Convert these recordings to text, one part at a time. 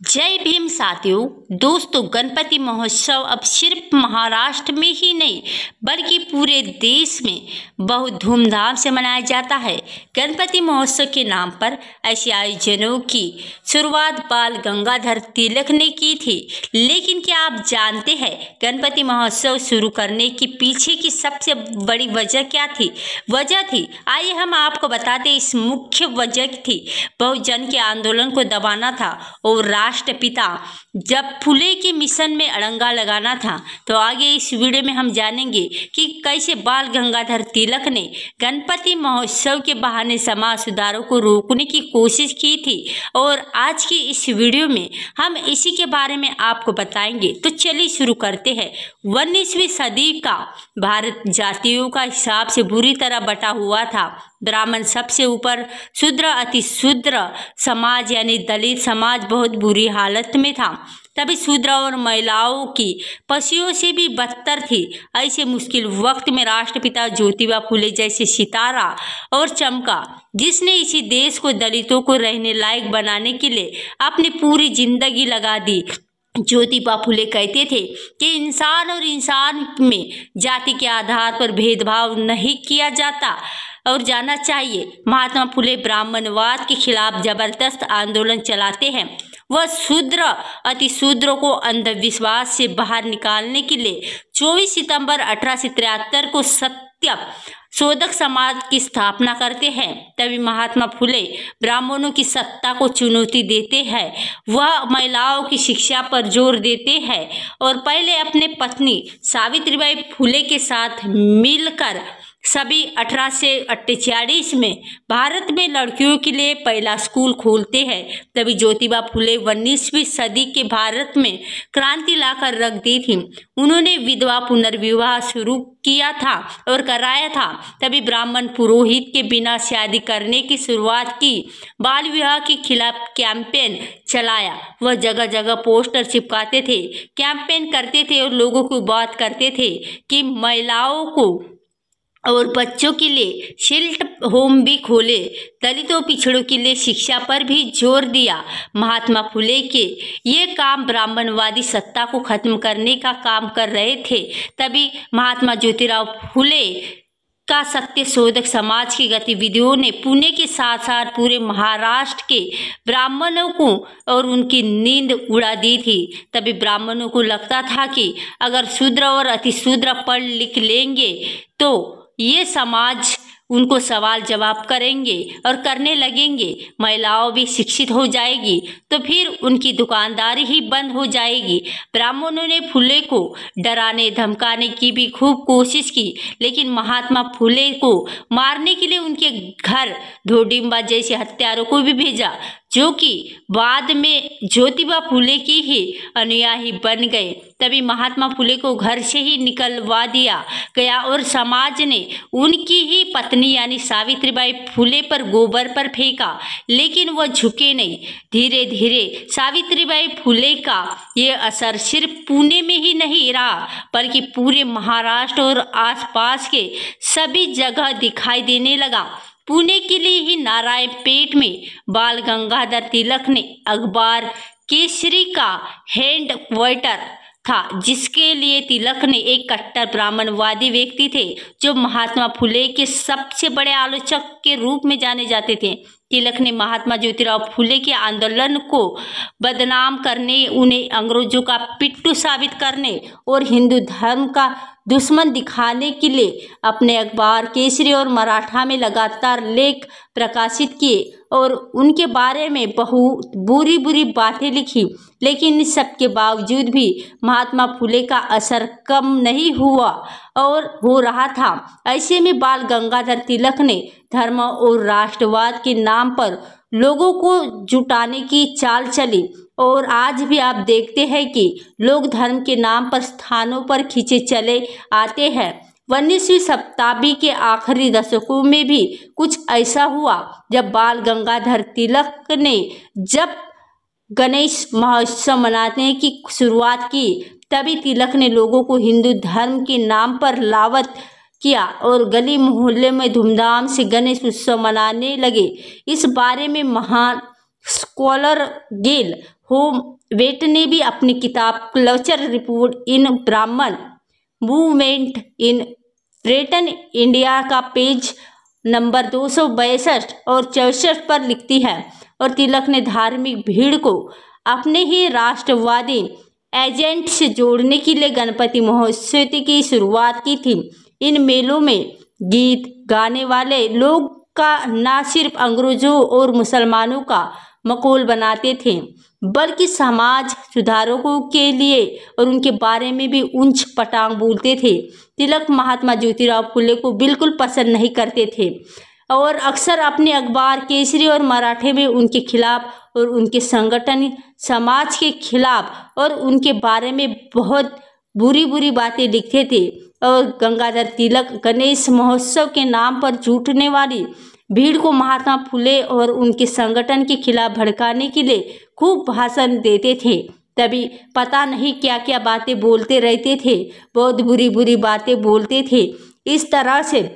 जय भीम साथियों। दोस्तों, गणपति महोत्सव अब सिर्फ महाराष्ट्र में ही नहीं बल्कि पूरे देश में बहुत धूमधाम से मनाया जाता है। गणपति महोत्सव के नाम पर ऐसे आयोजनों की शुरुआत बाल गंगाधर तिलक ने की थी। लेकिन क्या आप जानते हैं गणपति महोत्सव शुरू करने के पीछे की सबसे बड़ी वजह क्या थी? आइए हम आपको बताते। इस मुख्य वजह थी बहुजन के आंदोलन को दबाना था और राष्ट्रपिता जब फुले के मिशन में अड़ंगा लगाना था। तो आगे इस वीडियो में हम जानेंगे कि कैसे बाल गंगाधर तिलक ने गणपति महोत्सव के बहाने समाज सुधारों को रोकने की कोशिश की थी, और आज की इस वीडियो में हम इसी के बारे में आपको बताएंगे। तो चलिए शुरू करते हैं। 19वीं सदी का भारत जातियों का हिसाब से बुरी तरह बटा हुआ था। ब्राह्मण सबसे ऊपर, शूद्र अति शूद्र समाज यानी दलित समाज बहुत बुरी हालत में था। तभी शूद्र और महिलाओं की पशुओं से भी बदतर थी। ऐसे मुश्किल वक्त में राष्ट्रपिता ज्योतिबा फुले जैसे सितारा और चमका, जिसने इसी देश को दलितों को रहने लायक बनाने के लिए अपनी पूरी जिंदगी लगा दी। ज्योतिबा फुले कहते थे कि इंसान और इंसान में जाति के आधार पर भेदभाव नहीं किया जाता और जाना चाहिए। महात्मा फुले ब्राह्मणवाद के खिलाफ जबरदस्त आंदोलन चलाते हैं। वह शूद्र अति शूद्रों को अंधविश्वास से बाहर निकालने के लिए 24 सितंबर 1873 को सत्य शोधक समाज की स्थापना करते हैं। तभी महात्मा फुले ब्राह्मणों की सत्ता को चुनौती देते हैं। वह महिलाओं की शिक्षा पर जोर देते हैं और पहले अपने पत्नी सावित्रीबाई फुले के साथ मिलकर सभी 1848 में भारत में लड़कियों के लिए पहला स्कूल खोलते हैं। तभी ज्योतिबा फुले 19वीं सदी के भारत में क्रांति लाकर रख दी थी। उन्होंने विधवा पुनर्विवाह शुरू किया था और कराया था। तभी ब्राह्मण पुरोहित के बिना शादी करने की शुरुआत की। बाल विवाह के खिलाफ कैंपेन चलाया। वह जगह जगह पोस्टर चिपकाते थे, कैंपेन करते थे और लोगों को बात करते थे कि महिलाओं को और बच्चों के लिए चिल्ड्रन होम भी खोले। दलितों पिछड़ों के लिए शिक्षा पर भी जोर दिया। महात्मा फुले के ये काम ब्राह्मणवादी सत्ता को खत्म करने का काम कर रहे थे। तभी महात्मा ज्योतिराव फुले का सत्य शोधक समाज की गतिविधियों ने पुणे के साथ साथ पूरे महाराष्ट्र के ब्राह्मणों को और उनकी नींद उड़ा दी थी। तभी ब्राह्मणों को लगता था कि अगर शूद्र और अतिशूद्र पढ़ लिख लेंगे तो ये समाज उनको सवाल जवाब करेंगे और करने लगेंगे। महिलाओं भी शिक्षित हो जाएगी तो फिर उनकी दुकानदारी ही बंद हो जाएगी। ब्राह्मणों ने फुले को डराने धमकाने की भी खूब कोशिश की, लेकिन महात्मा फुले को मारने के लिए उनके घर धोडिम्बा जैसे हत्यारों को भी भेजा, जो कि बाद में ज्योतिबा फुले की ही अनुयायी बन गए। तभी महात्मा फुले को घर से ही निकलवा दिया गया और समाज ने उनकी ही पत्नी यानी सावित्रीबाई फुले पर गोबर पर फेंका, लेकिन वह झुके नहीं। धीरे धीरे सावित्रीबाई फुले का ये असर सिर्फ पुणे में ही नहीं रहा बल्कि पूरे महाराष्ट्र और आसपास के सभी जगह दिखाई देने लगा। पुणे के लिए ही नारायणपेट में बाल गंगाधर तिलक ने अखबार केसरी का हैंड वेटर था, जिसके लिए तिलक ने एक कट्टर ब्राह्मणवादी व्यक्ति थे जो महात्मा फुले के सबसे बड़े आलोचक के रूप में जाने जाते थे। तिलक ने महात्मा ज्योतिराव फुले के आंदोलन को बदनाम करने, उन्हें अंग्रेजों का पिट्ठू साबित करने और हिंदू धर्म का दुश्मन दिखाने के लिए अपने अखबार केसरी और मराठा में लगातार लेख प्रकाशित किए और उनके बारे में बहुत बुरी बुरी बातें लिखी। लेकिन इस सब के बावजूद भी महात्मा फुले का असर कम नहीं हुआ और हो रहा था। ऐसे में बाल गंगाधर तिलक ने धर्म और राष्ट्रवाद के नाम पर लोगों को जुटाने की चाल चली, और आज भी आप देखते हैं कि लोग धर्म के नाम पर स्थानों पर खींचे चले आते हैं। 19वीं शताब्दी के आखिरी दशकों में भी कुछ ऐसा हुआ जब बाल गंगाधर तिलक ने जब गणेश महोत्सव मनाने की शुरुआत की। तभी तिलक ने लोगों को हिंदू धर्म के नाम पर लावत किया और गली मोहल्ले में धूमधाम से गणेश उत्सव मनाने लगे। इस बारे में महान स्कॉलर गेल होमवेट ने भी अपनी किताब कल्चर रिपोर्ट इन ब्राह्मण मूवमेंट इन ब्रिटेन इंडिया का पेज नंबर 262 और 64 पर लिखती है। और तिलक ने धार्मिक भीड़ को अपने ही राष्ट्रवादी एजेंट से जोड़ने के लिए गणपति महोत्सव की शुरुआत की थी। इन मेलों में गीत गाने वाले लोग का न सिर्फ अंग्रेजों और मुसलमानों का मखौल बनाते थे, बल्कि समाज सुधारकों के लिए और उनके बारे में भी ऊंच पटांग बोलते थे। तिलक महात्मा ज्योतिराव फुले को बिल्कुल पसंद नहीं करते थे और अक्सर अपने अखबार केसरी और मराठे में उनके खिलाफ और उनके संगठन समाज के खिलाफ और उनके बारे में बहुत बुरी बुरी बातें लिखते थे। और गंगाधर तिलक गणेश महोत्सव के नाम पर जुटने वाली भीड़ को महात्मा फुले और उनके संगठन के खिलाफ भड़काने के लिए खूब भाषण देते थे। तभी पता नहीं क्या क्या बातें बोलते रहते थे, बहुत बुरी बुरी बातें बोलते थे। इस तरह से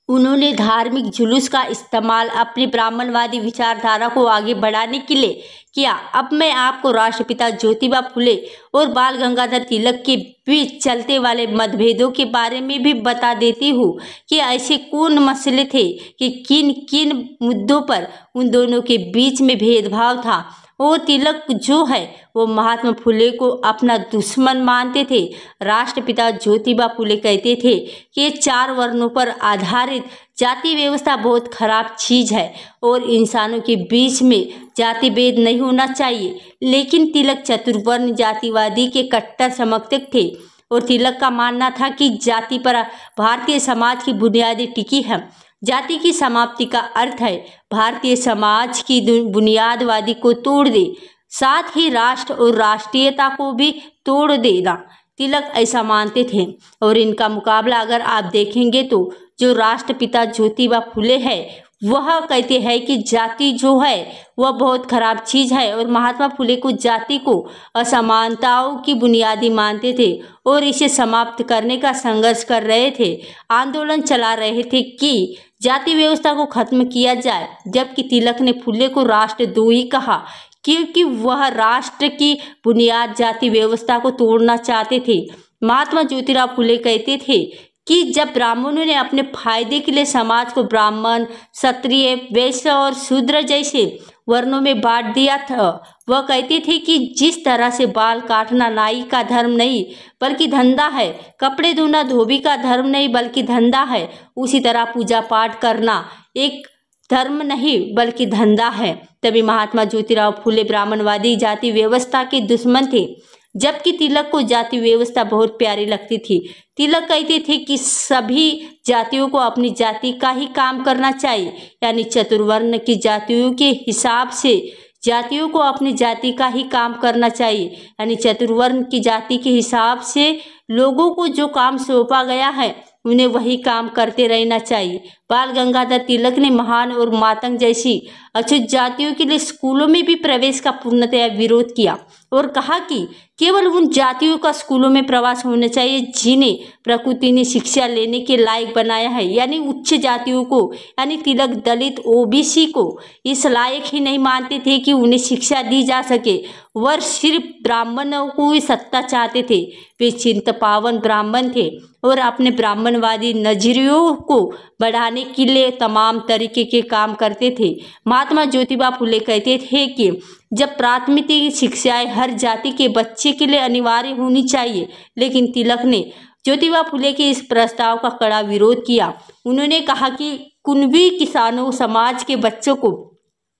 उन्होंने धार्मिक जुलूस का इस्तेमाल अपनी ब्राह्मणवादी विचारधारा को आगे बढ़ाने के लिए किया। अब मैं आपको राष्ट्रपिता ज्योतिबा फुले और बाल गंगाधर तिलक के बीच चलते वाले मतभेदों के बारे में भी बता देती हूँ कि ऐसे कौन मसले थे कि किन किन मुद्दों पर उन दोनों के बीच में भेदभाव था। वो तिलक जो है वो महात्मा फुले को अपना दुश्मन मानते थे। राष्ट्रपिता ज्योतिबा फुले कहते थे कि ये 4 वर्णों पर आधारित जाति व्यवस्था बहुत खराब चीज़ है और इंसानों के बीच में जाति भेद नहीं होना चाहिए। लेकिन तिलक चतुर्वर्ण जातिवादी के कट्टर समर्थक थे और तिलक का मानना था कि जाति पर भारतीय समाज की बुनियादी टिकी है। जाति की समाप्ति का अर्थ है भारतीय समाज की बुनियादवादी को तोड़ दे, साथ ही राष्ट्र और राष्ट्रीयता को भी तोड़ देना। तिलक ऐसा मानते थे। और इनका मुकाबला अगर आप देखेंगे तो जो राष्ट्रपिता ज्योतिबा फुले है वह कहते हैं कि जाति जो है वह बहुत खराब चीज़ है और महात्मा फुले को जाति को असमानताओं की बुनियादी मानते थे और इसे समाप्त करने का संघर्ष कर रहे थे, आंदोलन चला रहे थे कि जाति व्यवस्था को खत्म किया जाए। जबकि तिलक ने फुले को राष्ट्रद्रोही कहा क्योंकि वह राष्ट्र की बुनियाद जाति व्यवस्था को तोड़ना चाहते थे। महात्मा ज्योतिराव फुले कहते थे कि जब ब्राह्मणों ने अपने फायदे के लिए समाज को ब्राह्मण, क्षत्रिय, वैश्य और शूद्र जैसे वर्णों में बांट दिया था, वह कहते थे कि जिस तरह से बाल काटना नाई का धर्म नहीं बल्कि धंधा है, कपड़े धोना धोबी का धर्म नहीं बल्कि धंधा है, उसी तरह पूजा पाठ करना एक धर्म नहीं बल्कि धंधा है। तभी महात्मा ज्योतिराव फुले ब्राह्मणवादी जाति व्यवस्था के दुश्मन थे, जबकि तिलक को जाति व्यवस्था बहुत प्यारी लगती थी। तिलक कहते थे कि सभी जातियों को अपनी जाति का ही काम करना चाहिए, यानी चतुर्वर्ण की जातियों के हिसाब से जातियों को अपनी जाति का ही काम करना चाहिए, यानी चतुर्वर्ण की जाति के हिसाब से लोगों को जो काम सौंपा गया है उन्हें वही काम करते रहना चाहिए। बाल गंगाधर तिलक ने महान और मातंग जैसी अछूत जातियों के लिए स्कूलों में भी प्रवेश का पूर्णतया विरोध किया और कहा कि केवल उन जातियों का स्कूलों में प्रवेश होना चाहिए जिन्हें प्रकृति ने शिक्षा लेने के लायक बनाया है, यानी उच्च जातियों को, यानी तिलक दलित ओबीसी को इस लायक ही नहीं मानते थे कि उन्हें शिक्षा दी जा सके। वह सिर्फ ब्राह्मणों को ही सत्ता चाहते थे। वे चिंतपावन ब्राह्मण थे और अपने ब्राह्मणवादी नजरियों को बढ़ाने के लिए तमाम तरीके के काम करते थे। महात्मा ज्योतिबा फुले कहते थे कि जब प्राथमिक शिक्षाएं हर जाति के बच्चे के लिए अनिवार्य होनी चाहिए, लेकिन तिलक ने ज्योतिबा फुले के इस प्रस्ताव का कड़ा विरोध किया। उन्होंने कहा कि कुणबी किसानों समाज के बच्चों को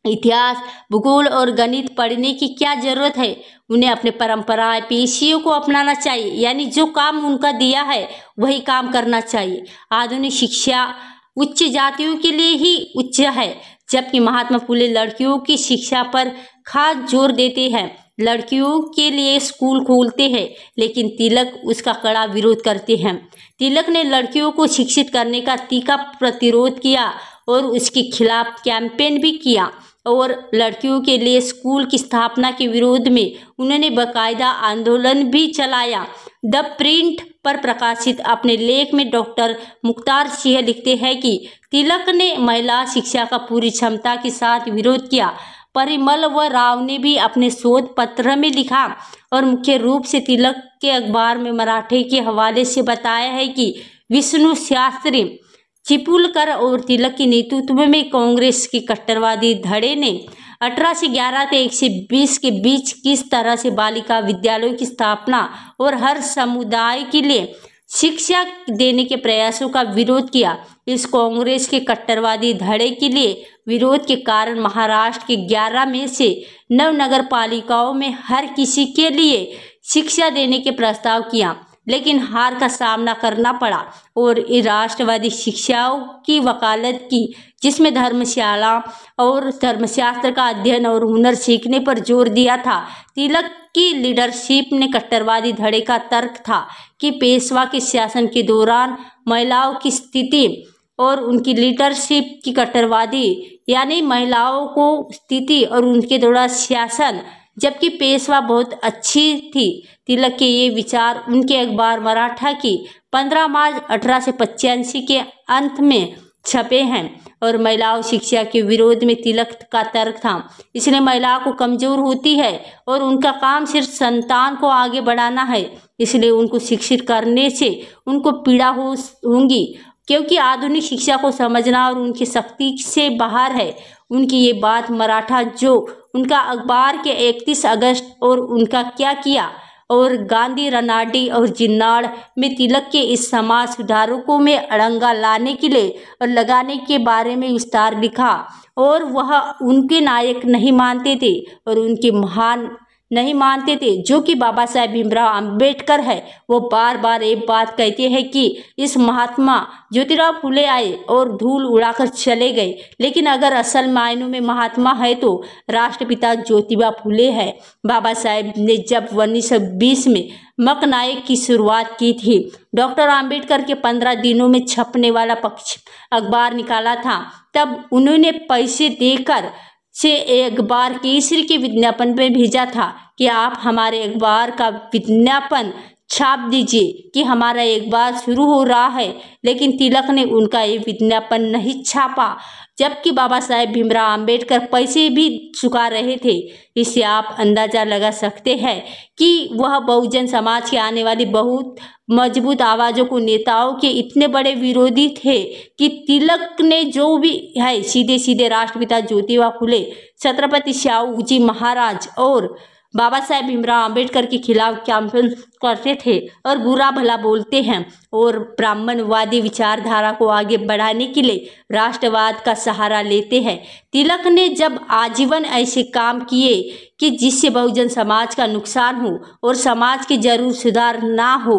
इतिहास, भूगोल और गणित पढ़ने की क्या जरूरत है, उन्हें अपने परंपराएं पेशियों को अपनाना चाहिए, यानी जो काम उनका दिया है वही काम करना चाहिए। आधुनिक शिक्षा उच्च जातियों के लिए ही उच्च है, जबकि महात्मा फुले लड़कियों की शिक्षा पर खास जोर देते हैं, लड़कियों के लिए स्कूल खोलते हैं, लेकिन तिलक उसका कड़ा विरोध करते हैं। तिलक ने लड़कियों को शिक्षित करने का तीखा प्रतिरोध किया और उसके खिलाफ कैंपेन भी किया और लड़कियों के लिए स्कूल की स्थापना के विरोध में उन्होंने बाकायदा आंदोलन भी चलाया। द प्रिंट पर प्रकाशित अपने लेख में डॉक्टर मुख्तार सिंह लिखते हैं कि तिलक ने महिला शिक्षा का पूरी क्षमता के साथ विरोध किया। परिमल व राव ने भी अपने शोध पत्र में लिखा और मुख्य रूप से तिलक के अखबार में मराठे के हवाले से बताया है कि विष्णु शास्त्री, चिपलूणकर और तिलक के नेतृत्व में कांग्रेस के कट्टरवादी धड़े ने 1811 से 120 के बीच किस तरह से बालिका विद्यालयों की स्थापना और हर समुदाय के लिए शिक्षा देने के प्रयासों का विरोध किया। इस कांग्रेस के कट्टरवादी धड़े के लिए विरोध के कारण महाराष्ट्र के 11 में से 9 नगर पालिकाओं में हर किसी के लिए शिक्षा देने के प्रस्ताव किया, लेकिन हार का सामना करना पड़ा और राष्ट्रवादी शिक्षाओं की वकालत की, जिसमें धर्मशाला और धर्मशास्त्र का अध्ययन और हुनर सीखने पर जोर दिया था। तिलक की लीडरशिप ने कट्टरवादी धड़े का तर्क था कि पेशवा के शासन के दौरान महिलाओं की स्थिति और उनकी लीडरशिप की कट्टरवादी यानी महिलाओं को स्थिति और उनके दौरान शासन, जबकि पेशवा बहुत अच्छी थी। तिलक के ये विचार उनके अखबार मराठा की 15 मार्च 1885 के अंत में छपे हैं और महिलाओं शिक्षा के विरोध में तिलक का तर्क था। इसलिए महिलाओं को कमजोर होती है और उनका काम सिर्फ संतान को आगे बढ़ाना है, इसलिए उनको शिक्षित करने से उनको पीड़ा होगी, क्योंकि आधुनिक शिक्षा को समझना और उनकी शक्ति से बाहर है। उनकी ये बात मराठा जो उनका अखबार के 31 अगस्त और उनका क्या किया और गांधी, रनाडी और जिन्नाड़ में तिलक के इस समाज सुधारकों में अड़ंगा लाने के लिए और लगाने के बारे में विस्तार लिखा और वह उनके नायक नहीं मानते थे और उनके महान नहीं मानते थे, जो कि बाबा साहेब भीमराव अंबेडकर है। वो बार बार एक बात कहते हैं कि इस महात्मा ज्योतिराव फुले आए और धूल उड़ाकर चले गए, लेकिन अगर असल मायनों में महात्मा है तो राष्ट्रपिता ज्योतिबा फुले है। बाबा साहेब ने जब 1920 में मकनायक की शुरुआत की थी, डॉक्टर अंबेडकर के 15 दिनों में छपने वाला पक्ष अखबार निकाला था, तब उन्होंने पैसे देकर से अखबार केसरी के विज्ञापन पर भेजा था कि आप हमारे अखबार का विज्ञापन छाप दीजिए कि हमारा अखबार शुरू हो रहा है, लेकिन तिलक ने उनका ये विज्ञापन नहीं छापा, जबकि बाबा साहेब भीमराव अंबेडकर पैसे भी चुका रहे थे। इससे आप अंदाजा लगा सकते हैं कि वह बहुजन समाज के आने वाली बहुत मजबूत आवाज़ों को नेताओं के इतने बड़े विरोधी थे कि तिलक ने जो भी है सीधे सीधे राष्ट्रपिता ज्योतिबा फुले, छत्रपति शिवाजी जी महाराज और बाबा साहेब भीमराव अंबेडकर के खिलाफ कैंपेन करते थे और बुरा भला बोलते हैं और ब्राह्मणवादी विचारधारा को आगे बढ़ाने के लिए राष्ट्रवाद का सहारा लेते हैं। तिलक ने जब आजीवन ऐसे काम किए कि जिससे बहुजन समाज का नुकसान हो और समाज के जरूर सुधार ना हो,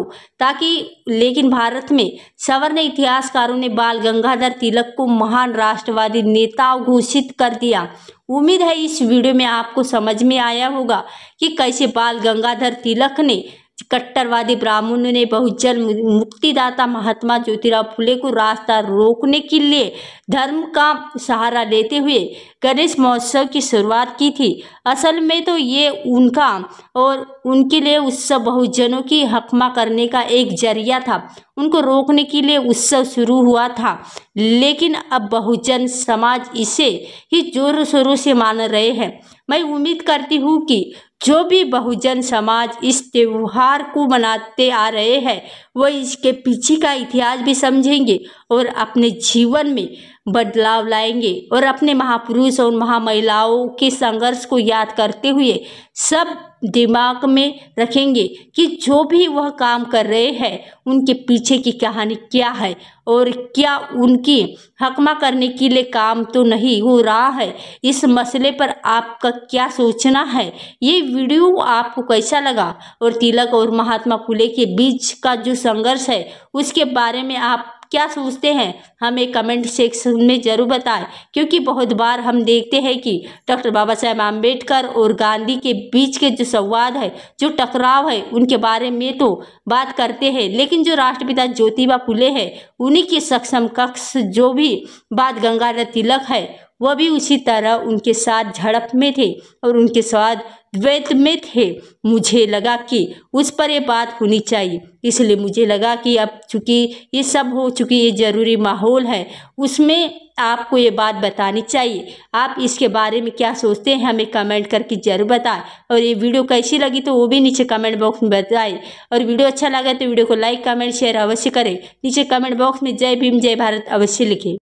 लेकिन भारत में सवर्ण इतिहासकारों ने बाल गंगाधर तिलक को महान राष्ट्रवादी नेता घोषित कर दिया। उम्मीद है इस वीडियो में आपको समझ में आया होगा कि कैसे बाल गंगाधर तिलक ने कट्टरवादी ब्राह्मणों ने बहुजन मुक्तिदाता महात्मा ज्योतिराव फुले को रास्ता रोकने के लिए धर्म का सहारा लेते हुए गणेश महोत्सव की शुरुआत की थी। असल में तो ये उनका और उनके लिए उत्सव बहुजनों की हकमा करने का एक जरिया था। उनको रोकने के लिए उत्सव शुरू हुआ था, लेकिन अब बहुजन समाज इसे ही जोरों शोरों से मान रहे हैं। मैं उम्मीद करती हूँ कि जो भी बहुजन समाज इस त्योहार को मनाते आ रहे हैं वो इसके पीछे का इतिहास भी समझेंगे और अपने जीवन में बदलाव लाएंगे और अपने महापुरुष और महामहिलाओं के संघर्ष को याद करते हुए सब दिमाग में रखेंगे कि जो भी वह काम कर रहे हैं उनके पीछे की कहानी क्या है और क्या उनकी हकमा करने के लिए काम तो नहीं हो रहा है। इस मसले पर आपका क्या सोचना है? ये वीडियो आपको कैसा लगा और तिलक और महात्मा फुले के बीच का जो संघर्ष है उसके बारे में आप क्या सोचते हैं? हमें कमेंट सेक्शन में ज़रूर बताएं, क्योंकि बहुत बार हम देखते हैं कि डॉक्टर बाबा साहेब आम्बेडकर और गांधी के बीच के जो संवाद है, जो टकराव है, उनके बारे में तो बात करते हैं, लेकिन जो राष्ट्रपिता ज्योतिबा फुले है उन्हीं के सक्षम कक्ष जो भी बाल गंगाधर तिलक है वह भी उसी तरह उनके साथ झड़प में थे और उनके साथ द्वैत में थे। मुझे लगा कि उस पर ये बात होनी चाहिए, इसलिए मुझे लगा कि अब चूँकि ये सब हो चुकी, ये ज़रूरी माहौल है, उसमें आपको ये बात बतानी चाहिए। आप इसके बारे में क्या सोचते हैं हमें कमेंट करके ज़रूर बताएं, और ये वीडियो कैसी लगी तो वो भी नीचे कमेंट बॉक्स में बताएं। और वीडियो अच्छा लगा तो वीडियो को लाइक कमेंट शेयर अवश्य करें। नीचे कमेंट बॉक्स में जय भीम जय भारत अवश्य लिखें।